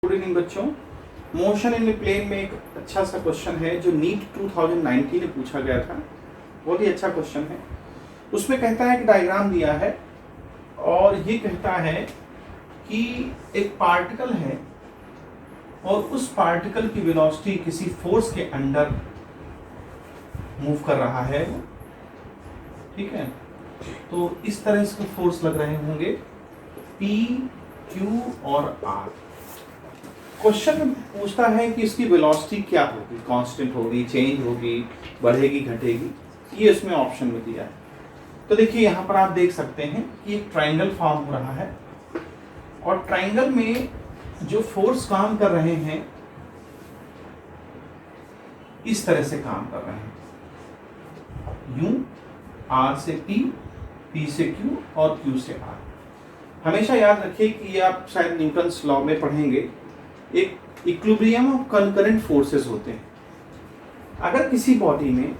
Good evening बच्चों। Motion in plane में एक अच्छा सा क्वेश्चन है जो नीट 2019 में पूछा गया था। बहुत ही अच्छा क्वेश्चन है। उसमें कहता है कि डायग्राम दिया है और ये कहता है कि एक पार्टिकल है और उस पार्टिकल की वेलोसिटी किसी फोर्स के अंडर मूव कर रहा है। ठीक है, तो इस तरह इसको फोर्स लग रहे होंगे P, Q और R। क्वेश्चन पूछता है कि इसकी वेलोसिटी क्या होगी, कांस्टेंट होगी, चेंज होगी, बढ़ेगी, घटेगी। ये इसमें ऑप्शन में दिया है। तो देखिए यहाँ पर आप देख सकते हैं कि एक ट्रायंगल फॉर्म हो रहा है और ट्रायंगल में जो फोर्स काम कर रहे हैं इस तरह से काम कर रहे हैं, U, R से P, P से Q और Q से R। हमेशा याद रखिए कि ये आप शायद न्यूटन्स लॉ में पढ़ेंगे, एक इक्विलिब्रियम ऑफ कंकरेंट फोर्सेस होते हैं। अगर किसी बॉडी में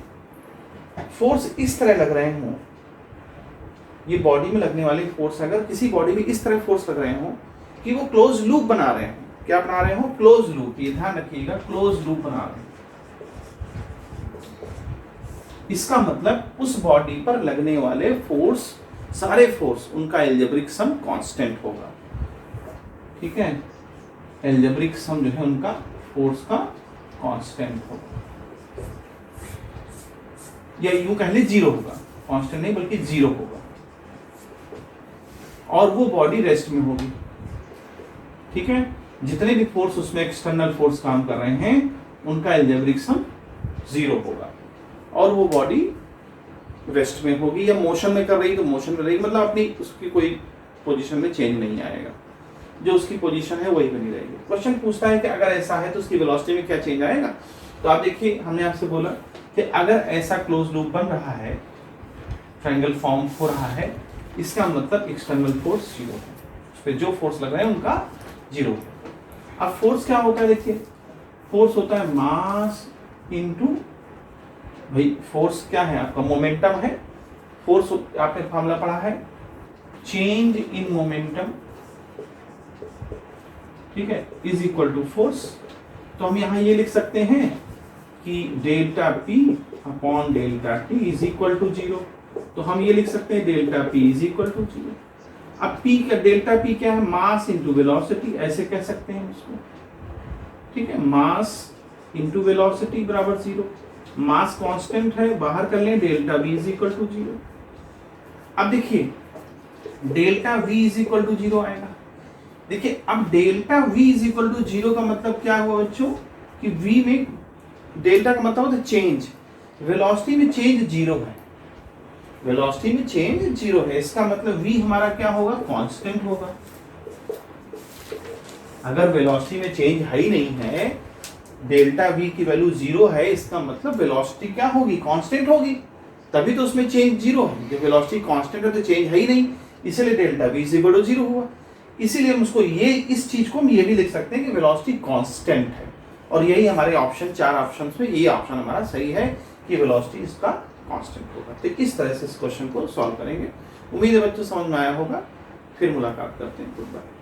फोर्स इस तरह लग रहे हों, ये बॉडी में लगने वाले फोर्स, अगर किसी बॉडी में इस तरह फोर्स लग रहे हों कि वो क्लोज लूप बना रहे हों, क्या बना रहे हो? Close loop. ये ध्यान रखिएगा, क्लोज लूप बना रहे हैं। इसका मतलब उस बॉडी पर लगने वाले फोर्स, सारे फोर्स, उनका एल्जेब्रिक सम कांस्टेंट होगा। ठीक है, एल्जेब्रिक सम जो है उनका फोर्स का कांस्टेंट होगा, या यूं कह ले जीरो होगा। कांस्टेंट नहीं बल्कि जीरो होगा और वो बॉडी रेस्ट में होगी। ठीक है, जितने भी फोर्स उसमें एक्सटर्नल फोर्स काम कर रहे हैं उनका एल्जेब्रिक सम जीरो होगा और वो बॉडी रेस्ट में होगी, या मोशन में कर रही तो मोशन में रहेगी, मतलब अपनी उसकी कोई पोजीशन में चेंज नहीं आएगा, जो उसकी पोजीशन है वही बनी रहेगी। क्वेश्चन पूछता है कि अगर ऐसा है तो उसकी वेलोसिटी में क्या चेंज आएगा। तो आप देखिए, हमने आपसे बोला कि अगर ऐसा क्लोज लूप बन रहा है, ट्रायंगल फॉर्म हो रहा है, इसका मतलब एक्सटर्नल फोर्स जीरो है, उस पर जो फोर्स लग रहा है उनका जीरो है। अब फोर्स क्या होता है, देखिए फोर्स होता है मास इनटू, भाई फोर्स क्या है आपका? मोमेंटम है। फोर्स आपने फॉर्मूला पढ़ा है, चेंज इन मोमेंटम, ठीक है, इज इक्वल टू फोर्स। तो हम यहां ये लिख सकते हैं कि delta P upon delta T is equal to zero. तो हम ये लिख सकते हैं delta P is equal to zero. अब P का डेल्टा P क्या है? मास इंटू वेलोसिटी, ऐसे कह सकते हैं इसको। ठीक है, मास इंटू वेलोसिटी बराबर जीरो। मास कांस्टेंट है, बाहर कर लें, delta V is equal to zero. अब देखिए delta V is equal to zero आएगा। देखिए अब delta V is equal to zero का मतलब क्या हुआ बच्चों? कि V में डेल्टा का मतलब होता है चेंज, वेलोसिटी में चेंज जीरो है, वेलोसिटी में चेंज जीरो है। इसका मतलब V हमारा क्या होगा? कांस्टेंट होगा। अगर वेलोसिटी में चेंज है ही नहीं है, डेल्टा V की वैल्यू जीरो है, इसका मतलब वेलोसिटी क्या होगी? कांस्टेंट होगी, तभी तो उसमें चेंज जीरो है। जब वेलोसिटी कांस्टेंट है तो चेंज है ही नहीं, इसलिए delta V is equal to zero हुआ। इसीलिए हम उसको ये, इस चीज को हम ये भी लिख सकते हैं कि वेलोसिटी कांस्टेंट है, और यही हमारे ऑप्शन, चार ऑप्शंस में ये ऑप्शन हमारा सही है कि वेलोसिटी इसका कांस्टेंट होगा। तो इस तरह से इस क्वेश्चन को सॉल्व करेंगे। उम्मीद है बच्चों समझ में आया होगा। फिर मुलाकात करते हैं। Good bye.